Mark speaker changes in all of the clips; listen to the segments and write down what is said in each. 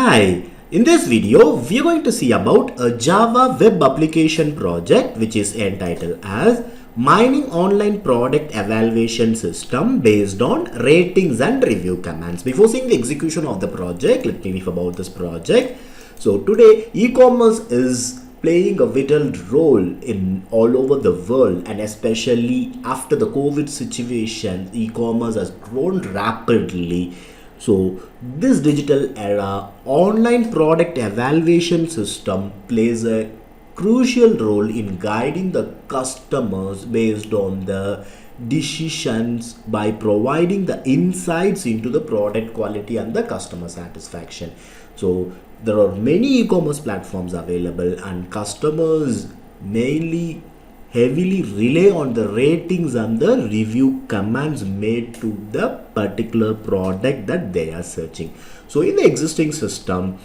Speaker 1: Hi, in this video we are going to see about a Java web application project which is entitled as Mining Online Product Evaluation System based on ratings and review commands. Before seeing the execution of the project, let me brief about this project. So today e-commerce is playing a vital role in all over the world, and especially after the COVID situation, e-commerce has grown rapidly. So this digital era, online product evaluation system plays a crucial role in guiding the customers based on the decisions by providing the insights into the product quality and the customer satisfaction. So there are many e-commerce platforms available, and customers mainly heavily rely on the ratings and the review commands made to the particular product that they are searching. So in the existing system,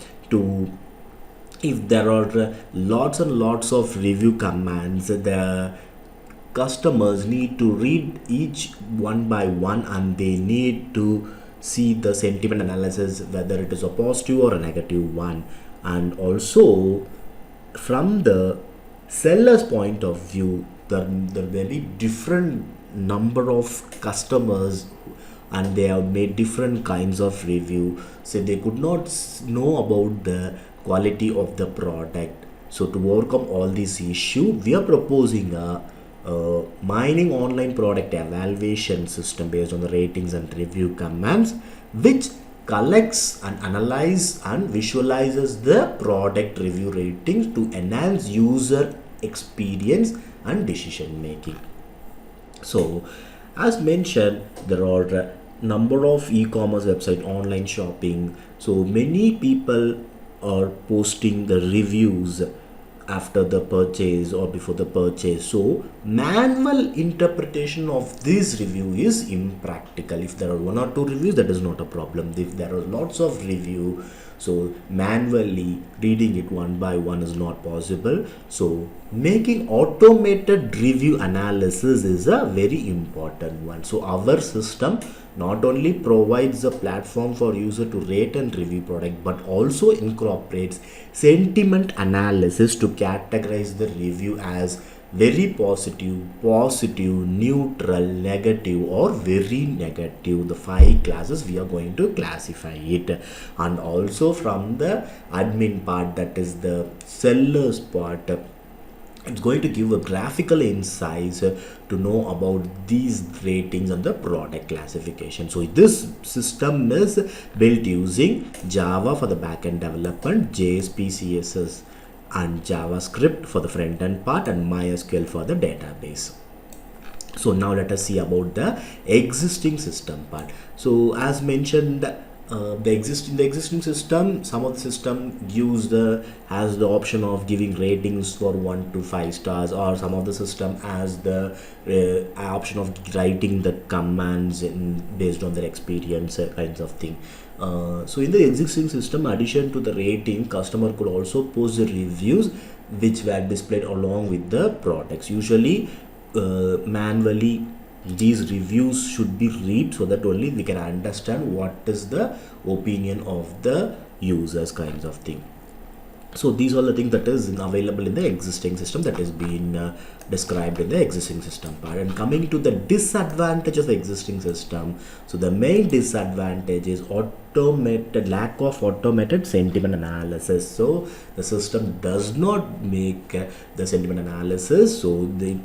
Speaker 1: if there are lots and lots of review commands, the customers need to read each one by one, and they need to see the sentiment analysis, whether it is a positive or a negative one. And also from the seller's point of view, there are very different number of customers, and they have made different kinds of review, so they could not know about the quality of the product. So to overcome all these issues, we are proposing a mining online product evaluation system based on the ratings and review commands, which collects and analyzes and visualizes the product review ratings to enhance user experience and decision making. So as mentioned, there are a number of e-commerce website, online shopping. So many people are posting the reviews after the purchase or before the purchase. So manual interpretation of this review is impractical. If there are one or two reviews, that is not a problem. If there are lots of review, so manually reading it one by one is not possible. So making automated review analysis is a very important one. So our system not only provides a platform for user to rate and review product, but also incorporates sentiment analysis to categorize the review as very positive, neutral, negative, or very negative. The 5 classes we are going to classify it. And also from the admin part, that is the seller's part, it's going to give a graphical insights to know about these ratings and the product classification. So this system is built using Java for the backend development, JSP, CSS and JavaScript for the front end part, and MySQL for the database. So now let us see about the existing system part. So as mentioned, the existing system, some of the system has the option of giving ratings for 1 to 5 stars, or some of the system has the option of writing the commands based on their experience, kinds of thing. So in the existing system, addition to the rating, customer could also post the reviews which were displayed along with the products. Usually manually these reviews should be read, so that only we can understand what is the opinion of the users, kinds of thing. So these are the things that is available in the existing system, that is being described in the existing system part. And coming to the disadvantage of the existing system, so the main disadvantage is lack of automated sentiment analysis. So the system does not make the sentiment analysis, so the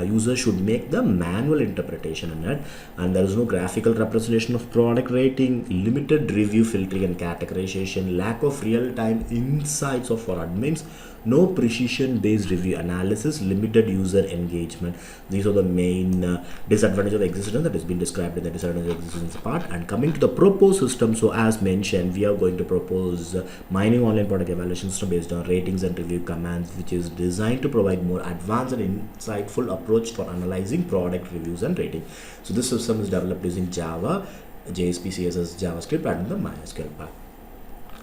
Speaker 1: user should make the manual interpretation in it. And there is no graphical representation of product rating, limited review filtering and categorization, lack of real-time insights for admins, no precision based review analysis, limited user engagement. These are the main disadvantages of the existing system that has been described in the disadvantages of the existing part. And coming to the proposed system, so as mentioned, we are going to propose mining online product evaluation system based on ratings and review commands, which is designed to provide more advanced and insightful approach for analyzing product reviews and rating. So this system is developed using Java, JSP, CSS, JavaScript, and the MySQL part.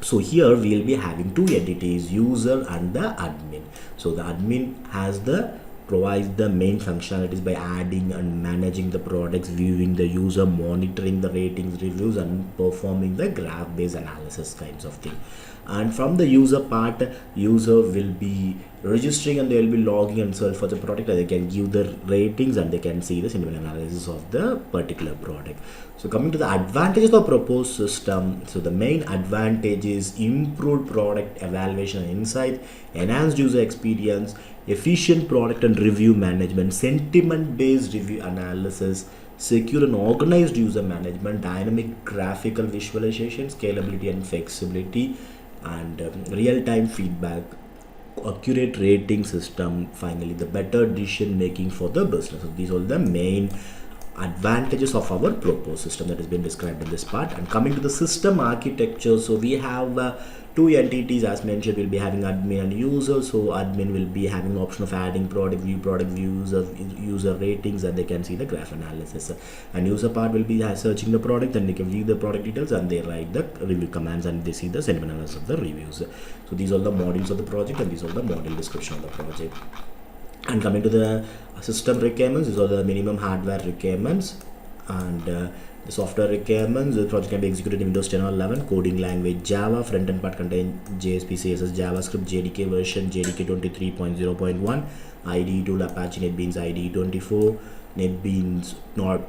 Speaker 1: So here we will be having two entities, user and the admin. So the admin has the provides the main functionalities by adding and managing the products, viewing the user, monitoring the ratings, reviews, and performing the graph-based analysis kinds of thing. And from the user part, user will be registering and they will be logging and search for the product, and they can give the ratings and they can see the sentiment analysis of the particular product. So coming to the advantages of proposed system, so the main advantage is improved product evaluation and insight, enhanced user experience, efficient product and review management, sentiment based review analysis, secure and organized user management, dynamic graphical visualization, scalability and flexibility, and real-time feedback, accurate rating system, finally the better decision making for the business. So these are the main advantages of our proposed system that has been described in this part. And coming to the system architecture, so we have two entities as mentioned. We'll be having admin and user. So admin will be having the option of adding product views of user ratings, and they can see the graph analysis. And user part will be searching the product, and they can view the product details, and they write the review commands, and they see the sentiment analysis of the reviews. So these are the modules of the project, and these are the module description of the project. And coming to the system requirements, these are the minimum hardware requirements, and the software requirements. The project can be executed in Windows 10 or 11. Coding language Java. Front-end part contain JSP, CSS, JavaScript, JDK version JDK 23.0.1, IDE Tool, Apache, NetBeans IDE 24. NetBeans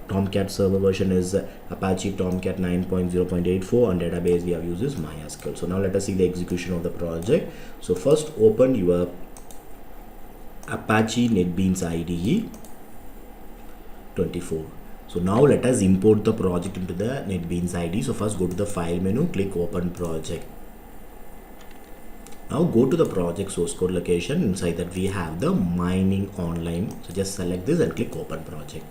Speaker 1: Tomcat server version is Apache Tomcat 9.0.84, and database we have used is MySQL. So now let us see the execution of the project. So first open your Apache NetBeans IDE 24. So now let us import the project into the NetBeans IDE. So first go to the file menu, click open project. Now go to the project source code location. Inside that we have the mining online. So just select this and click open project.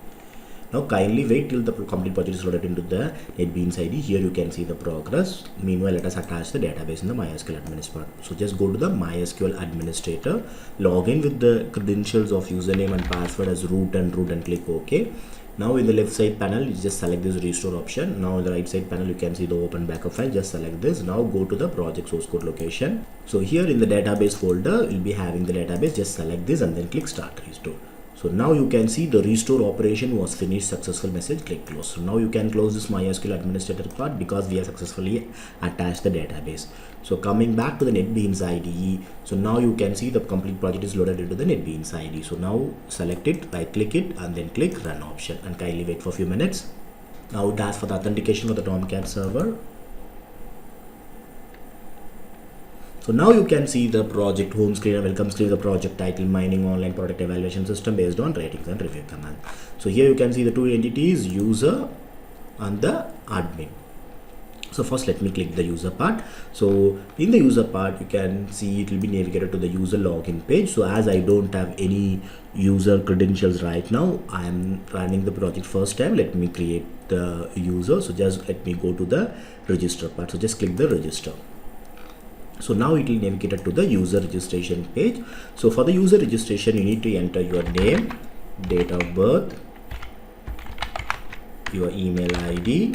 Speaker 1: Now kindly wait till the complete project is loaded into the NetBeans IDE. Here you can see the progress. Meanwhile, let us attach the database in the MySQL administrator. So just go to the MySQL administrator, log in with the credentials of username and password as root and click OK. Now in the left side panel, you just select this restore option. Now in the right side panel, you can see the open backup file. Just select this. Now go to the project source code location. So here in the database folder, you'll be having the database. Just select this and then click start restore. So now you can see the restore operation was finished, successful message, click close. So now you can close this MySQL administrator part because we have successfully attached the database. So coming back to the NetBeans IDE, so now you can see the complete project is loaded into the NetBeans IDE. So now select it, right click it, and then click run option, and kindly wait for a few minutes. Now it asks for the authentication of the Tomcat server. So now you can see the project home screen and welcome screen, the project title, mining online product evaluation system based on ratings and review command. So here you can see the two entities, user and the admin. So first let me click the user part. So in the user part, you can see it will be navigated to the user login page. So as I don't have any user credentials right now, I am running the project first time. Let me create the user. So just let me go to the register part. So just click the register. So now it will navigate it to the user registration page. So for the user registration, you need to enter your name, date of birth, your email ID,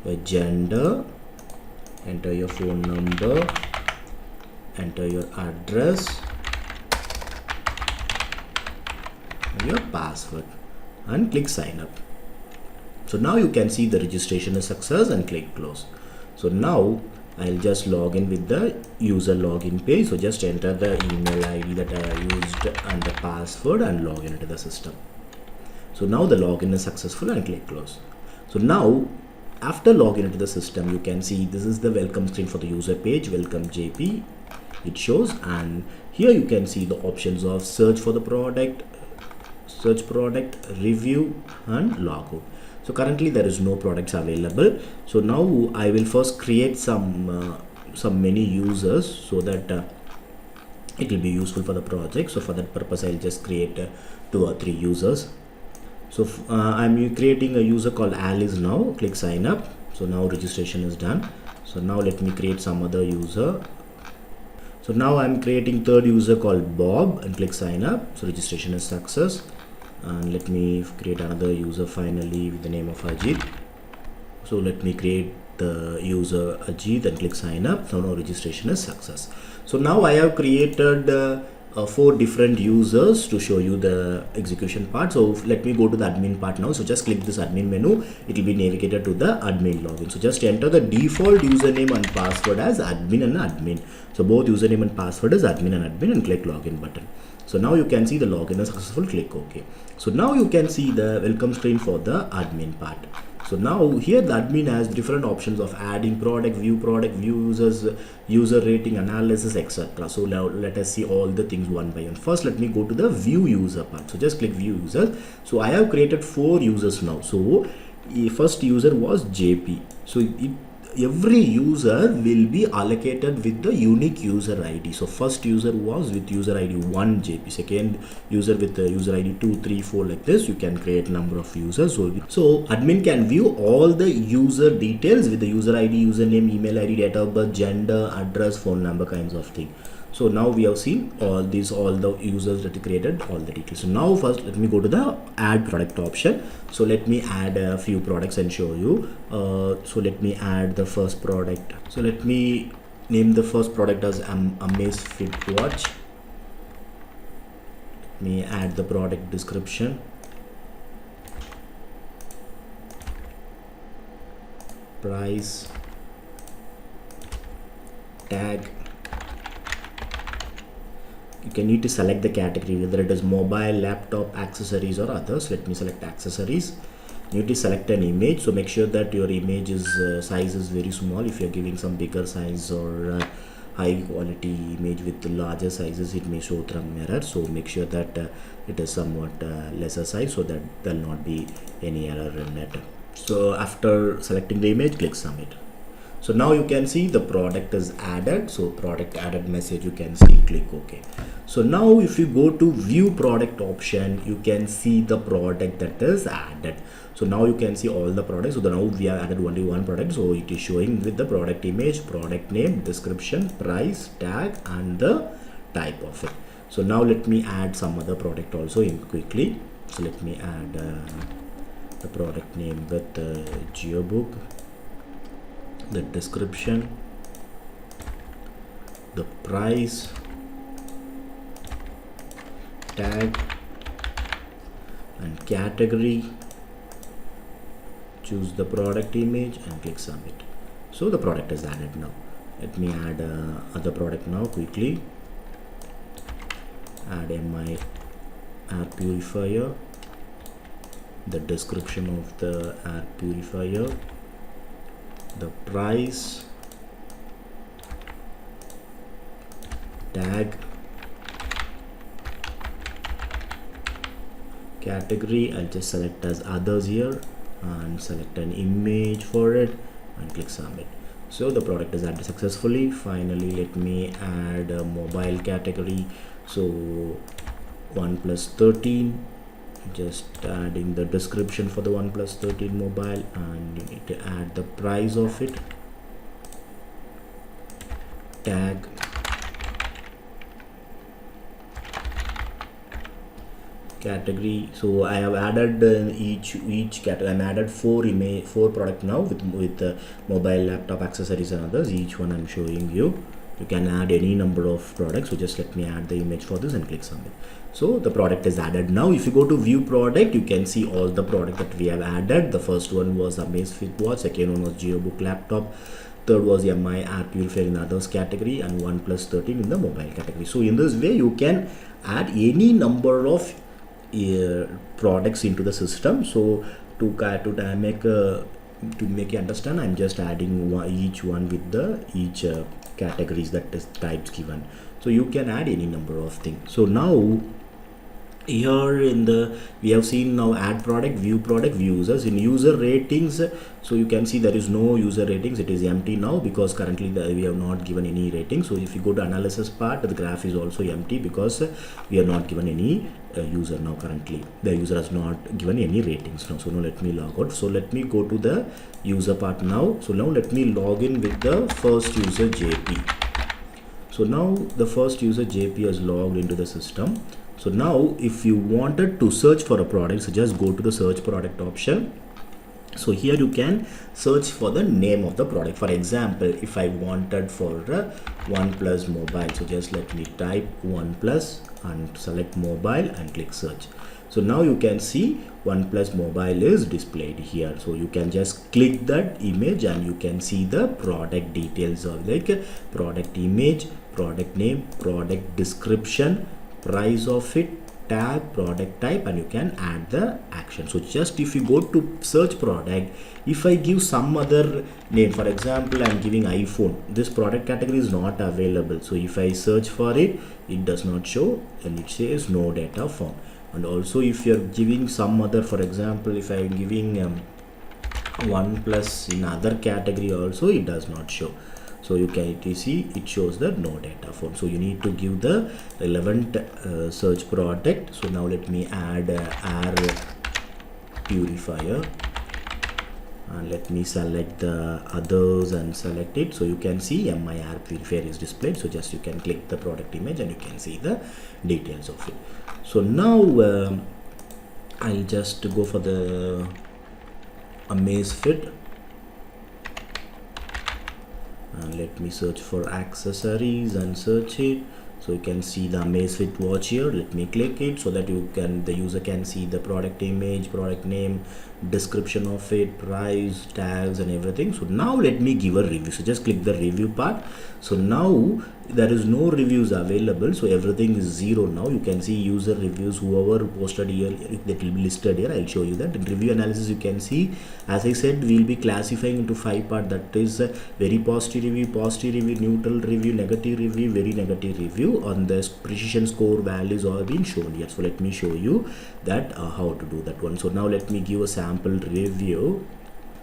Speaker 1: your gender, enter your phone number, enter your address, and your password, and click sign up. So now you can see the registration is success and click close. So now I'll just log in with the user login page. So just enter the email ID that I used and the password and log in into the system. So now the login is successful and click close. So now after login into the system, you can see this is the welcome screen for the user page, welcome JP it shows, and here you can see the options of search for the product, search product, review, and logout. So currently there is no products available. So now I will first create some many users so that it will be useful for the project. So for that purpose, I'll just create 2 or 3 users. So I'm creating a user called Alice now. Click sign up. So now registration is done. So now let me create some other user. So now I'm creating 3rd user called Bob and click sign up. So registration is success. And let me create another user finally with the name of Ajit. So let me create the user Ajit and click sign up. So now registration is success. So now I have created 4 different users to show you the execution part. So let me go to the admin part now. So just click this admin menu. It will be navigated to the admin login. So just enter the default username and password as admin and admin. So both username and password is admin and admin, and click login button. So now you can see the login is successful. Click OK. So now you can see the welcome screen for the admin part. So now here the admin has different options of adding product, view users, user rating, analysis, etc. So now let us see all the things one by one. First, let me go to the view user part. So just click view users. So I have created 4 users now. So first user was JP. So every user will be allocated with the unique user ID. So first user was with user ID 1 JP, second user with the user ID 2, 3, 4, like this. You can create number of users. So admin can view all the user details with the user ID, username, email ID, date of birth, gender, address, phone number, kinds of thing. So now we have seen all the users that we created, all the details. So now first let me go to the add product option. So let me add a few products and show you. So let me add the first product. So let me name the first product as MYSQL watch. Let me add the product description. Price, tag. You can need to select the category, whether it is mobile, laptop, accessories, or others. Let me select accessories. You need to select an image. So make sure that your image is size is very small. If you're giving some bigger size or high quality image with larger sizes, it may show some error. So make sure that it is somewhat lesser size, so that there will not be any error in it. So after selecting the image, click submit. So now you can see the product is added. So product added message you can see, click OK. So now if you go to view product option, you can see the product that is added. So now you can see all the products. So now we have added only one product. So it is showing with the product image, product name, description, price, tag, and the type of it. So now let me add some other product also in quickly. So let me add the product name with geobook, the description, the price, tag, and category. Choose the product image and click submit. So the product is added now. Let me add other product now quickly. Add my air purifier, the description of the air purifier, the price, tag, category. I'll just select as others here and select an image for it and click submit. So the product is added successfully. Finally, let me add a mobile category. So OnePlus 13. Just adding the description for the OnePlus 13 mobile, and you need to add the price of it, tag, category. So I have added each category. I'm added four product now with mobile, laptop, accessories, and others. Each one I'm showing you. You can add any number of products. So just let me add the image for this and click submit. So the product is added. Now if you go to view product, you can see all the product that we have added. The first one was Amazfit watch, second one was geobook laptop, third was MI air purifier in others category, and OnePlus 13 in the mobile category. So in this way you can add any number of products into the system. So to make you understand, I'm just adding each one with each categories that is types given. So you can add any number of things. So now here we have seen now add product, view users. In user ratings, so you can see there is no user ratings. It is empty now because currently we have not given any ratings. So if you go to analysis part, the graph is also empty because we have not given any user now. Currently the user has not given any ratings now. So now let me log out. So let me go to the user part now. So now let me log in with the first user JP. So now the first user JP has logged into the system. So now if you wanted to search for a product, so just go to the search product option So here you can search for the name of the product. For example, if I wanted for OnePlus mobile, so just let me type OnePlus and select mobile and click search. So now you can see OnePlus mobile is displayed here. So you can just click that image and you can see the product details of like product image, product name, product description, price of it, tag, product type, and you can add the action. So just if you go to search product, if I give some other name, for example I'm giving iPhone, this product category is not available. So if I search for it, it does not show and it says no data found. And also if you're giving some other, for example if I'm giving OnePlus in other category also, it does not show. So you can see it shows the no data found. So you need to give the relevant search product. So now let me add air purifier and let me select the others and select it. So you can see my air purifier is displayed. So just you can click the product image and you can see the details of it. So now I'll just go for the Amazfit. And let me search for accessories and search it. So you can see the Amazfit watch here. Let me click it so that the user can see the product image, product name, description of it, price, tags and everything. So now let me give a review. So just click the review part. So now there is no reviews available, so everything is 0 now. You can see user reviews, whoever posted here, that will be listed here. I'll show you that. In review analysis you can see, as I said, we'll be classifying into 5 parts, that is very positive review, neutral review, negative review, very negative review. On the precision score values are being shown here. So let me show you that how to do that one. So now let me give a sample review.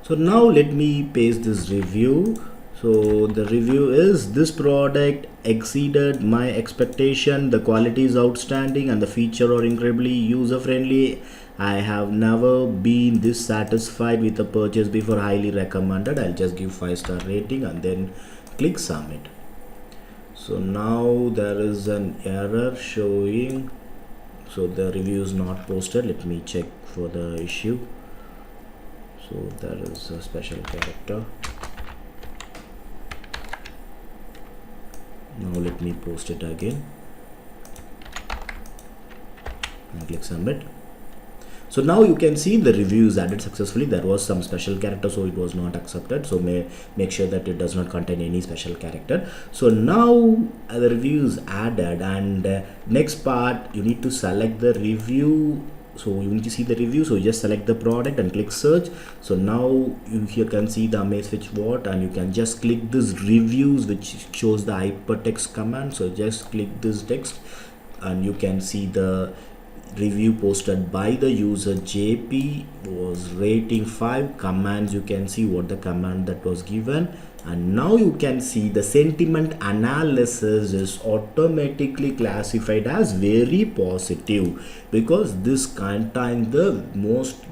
Speaker 1: So now let me paste this review. So the review is, this product exceeded my expectation, the quality is outstanding and the feature are incredibly user friendly. I have never been this satisfied with a purchase before, highly recommended. I'll just give 5-star rating and then click submit. So now there is an error showing, so the review is not posted. Let me check for the issue. So there is a special character. Now let me post it again and click submit. So now you can see the review is added successfully. There was some special character, so it was not accepted. So make sure that it does not contain any special character. So now the review is added, and next part you need to select the review. So you need to see the review, so you just select the product and click search. So now you here can see the Amazfit what, and you can just click this reviews, which shows the hypertext command. So just click this text and you can see the review posted by the user JP was rating 5 commands. You can see what the command that was given, and now you can see the sentiment analysis is automatically classified as very positive because this contains the most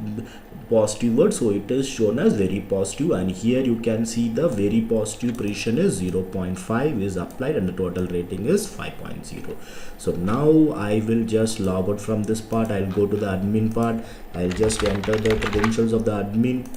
Speaker 1: positive word, so it is shown as very positive. And here you can see the very positive precision is 0.5 is applied and the total rating is 5.0. So now I will just log out from this part. I'll go to the admin part. I'll just enter the credentials of the admin.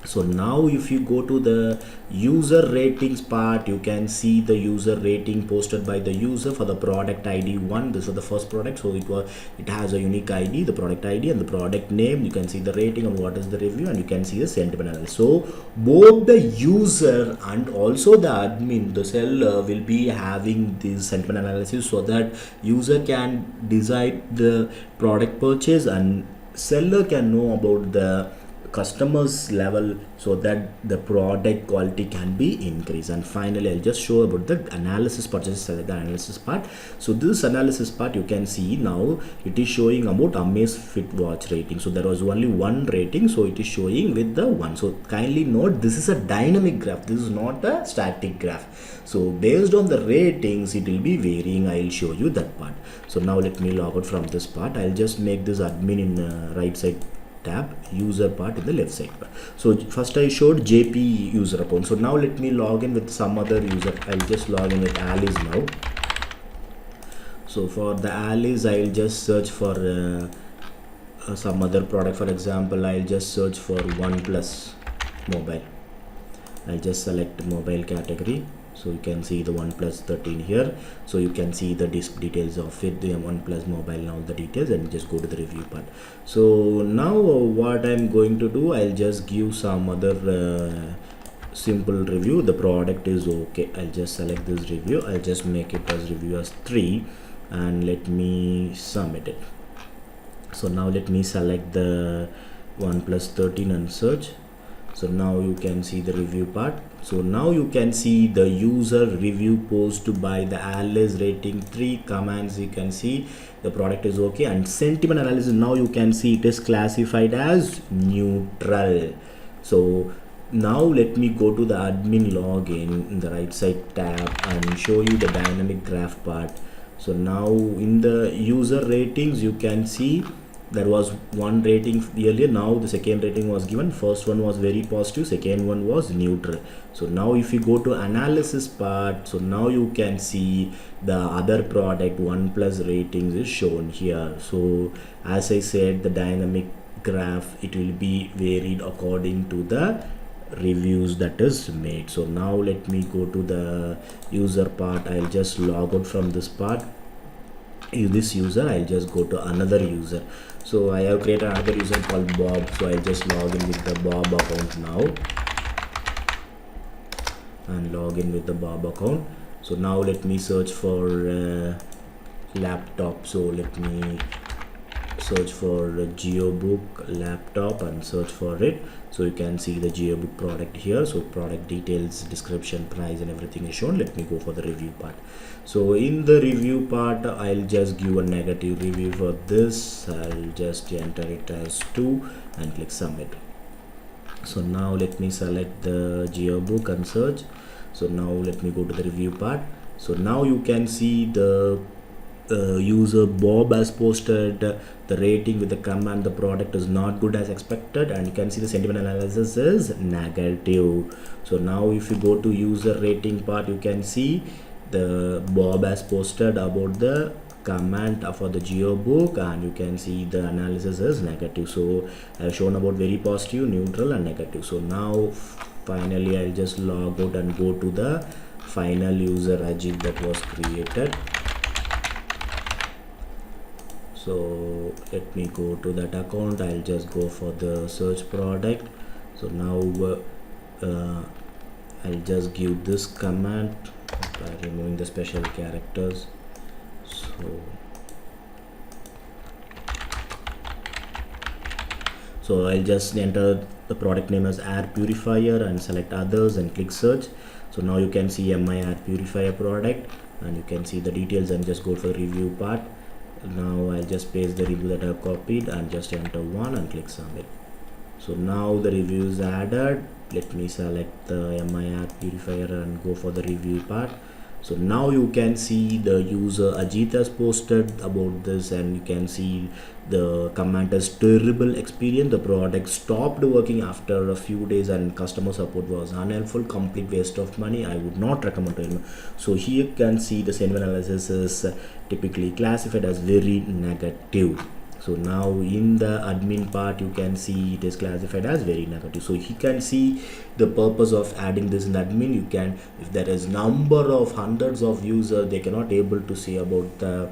Speaker 1: So now if you go to the user ratings part, you can see the user rating posted by the user for the product ID 1. This is the first product, so it has a unique ID, the product ID and the product name. You can see the rating and what is the review, and you can see the sentiment analysis. So both the user and also the admin, the seller, will be having this sentiment analysis so that user can decide the product purchase and seller can know about the customers level so that the product quality can be increased. And finally I'll just show about the analysis part. Just select the analysis part. So this analysis part, you can see now it is showing about Amazfit watch rating. So there was only one rating, so it is showing with the 1. So kindly note, this is a dynamic graph, this is not a static graph. So based on the ratings it will be varying. I'll show you that part. So now let me log out from this part. I'll just make this admin in right side tab, user part in the left side part. So first I showed JP user account. So now let me log in with some other user. I'll just log in with Alice now. So for the Alice, I'll just search for some other product. For example, I'll just search for OnePlus mobile. I'll just select mobile category, so you can see the OnePlus 13 here. So you can see the details of it, the OnePlus mobile and all the details, and just go to the review part. So now what I'm going to do, I'll just give some other simple review. The product is okay. I'll just select this review. I'll just make it as review as 3 and let me submit it. So now let me select the OnePlus 13 and search. So now you can see the review part. So now you can see the user review post by the Alice rating 3 commands. You can see the product is okay, and sentiment analysis, now you can see it is classified as neutral. So now let me go to the admin login in the right side tab and show you the dynamic graph part. So now in the user ratings, you can see there was one rating earlier. Now the second rating was given. First one was very positive, second one was neutral. So now if you go to analysis part, so now you can see the other product OnePlus ratings is shown here. So as I said, the dynamic graph, it will be varied according to the reviews that is made. So now let me go to the user part. I'll just log out from this part. This user, I'll just go to another user. So I have created another user called Bob, so I'll just log in with the Bob account now and log in with the Bob account. So now let me search for laptop. So let me search for GeoBook laptop and search for it. So you can see the GeoBook product here. So product details, description, price and everything is shown. Let me go for the review part. So in the review part, I'll just give a negative review for this. I'll just enter it as 2 and click submit. So now let me select the GeoBook and search. So now let me go to the review part. So now you can see the user Bob has posted the rating with the command the product is not good as expected, and you can see the sentiment analysis is negative. So now if you go to user rating part, you can see the Bob has posted about the comment for the GeoBook, and you can see the analysis is negative. So I have shown about very positive, neutral and negative. So now finally I'll just log out and go to the final user Ajit that was created. So let me go to that account. I'll just go for the search product. So now I'll just give this command by removing the special characters. So I'll just enter the product name as air purifier and select others and click search. So now you can see MI air purifier product, and you can see the details, and just go for the review part. Now I'll just paste the review that I've copied and just enter 1 and click submit. So now the review is added. Let me select the MI air purifier and go for the review part. So now you can see the user Ajit has posted about this, and you can see the comment is terrible experience. The product stopped working after a few days and customer support was unhelpful, complete waste of money. I would not recommend to him. So here you can see the sentiment analysis is typically classified as very negative. So now in the admin part, you can see it is classified as very negative. So you can see the purpose of adding this in admin. You can, if there is number of hundreds of users, they cannot able to say about the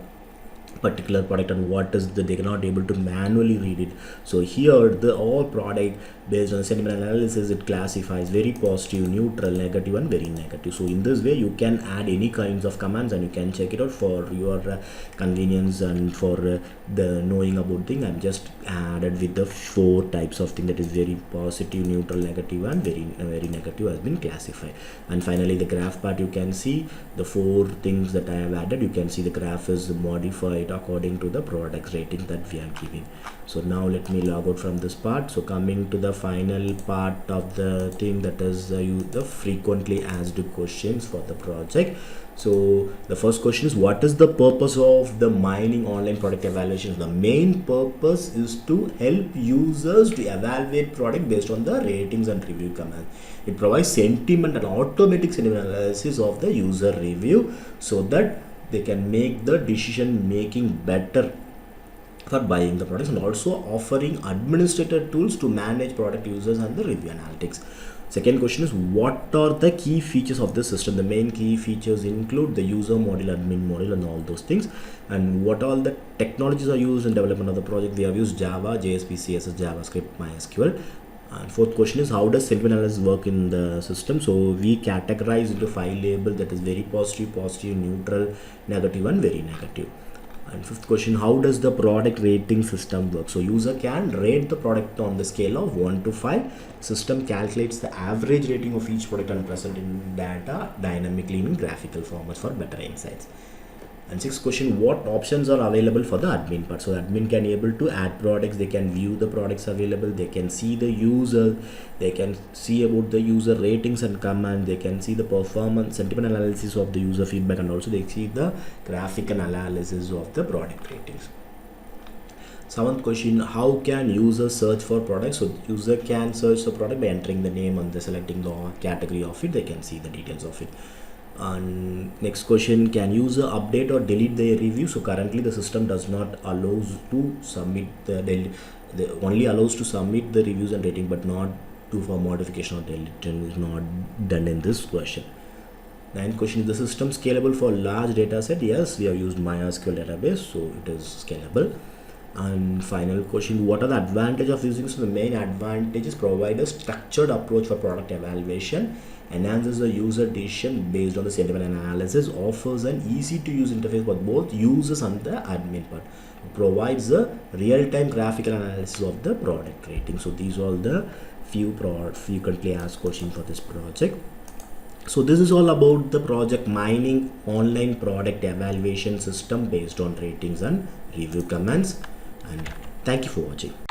Speaker 1: particular product and what is the, they cannot able to manually read it. So here the all product based on sentiment analysis, it classifies very positive, neutral, negative and very negative. So in this way you can add any kinds of commands and you can check it out for your convenience and for the knowing about thing. I'm just added with the 4 types of thing, that is very positive, neutral, negative and very negative has been classified. And finally the graph part, you can see the 4 things that I have added. You can see the graph is modified according to the product rating that we are giving. So now let me log out from this part. So coming to the final part of the thing, that is the frequently asked questions for the project. So the first question is, what is the purpose of the mining online product evaluation? The main purpose is to help users to evaluate product based on the ratings and review commands. It provides sentiment and automatic sentiment analysis of the user review so that they can make the decision making better for buying the products, and also offering administrator tools to manage product users and the review analytics. Second question is, what are the key features of the system? The main key features include the user module, admin module, and all those things. And what all the technologies are used in development of the project? We have used Java, JSP, CSS, JavaScript, MySQL. And fourth question is, how does sentiment analysis work in the system? So we categorize into 5 labels, that is very positive, positive, neutral, negative, and very negative. And fifth question, how does the product rating system work? So user can rate the product on the scale of 1 to 5. System calculates the average rating of each product and present in data dynamically in graphical formats for better insights. And sixth question, what options are available for the admin part? So admin can able to add products, they can view the products available, they can see the user, they can see about the user ratings and command, they can see the performance, sentiment analysis of the user feedback, and also they see the graphical analysis of the product ratings. Seventh question, how can users search for products? So user can search the product by entering the name and selecting the category of it, they can see the details of it. And next question, can user update or delete their review? So currently the system does not allows to submit only allows to submit the reviews and rating, but not to for modification or deletion is not done in this question. Ninth question, is the system scalable for large data set? Yes, we have used MySQL database, so it is scalable. And final question, what are the advantages of using? So the main advantages: provide a structured approach for product evaluation, enhances the user decision based on the sentiment analysis, offers an easy to use interface for both users and the admin part, provides a real-time graphical analysis of the product rating. So these are all the few frequently asked questions for this project. So this is all about the project mining online product evaluation system based on ratings and review comments. And thank you for watching.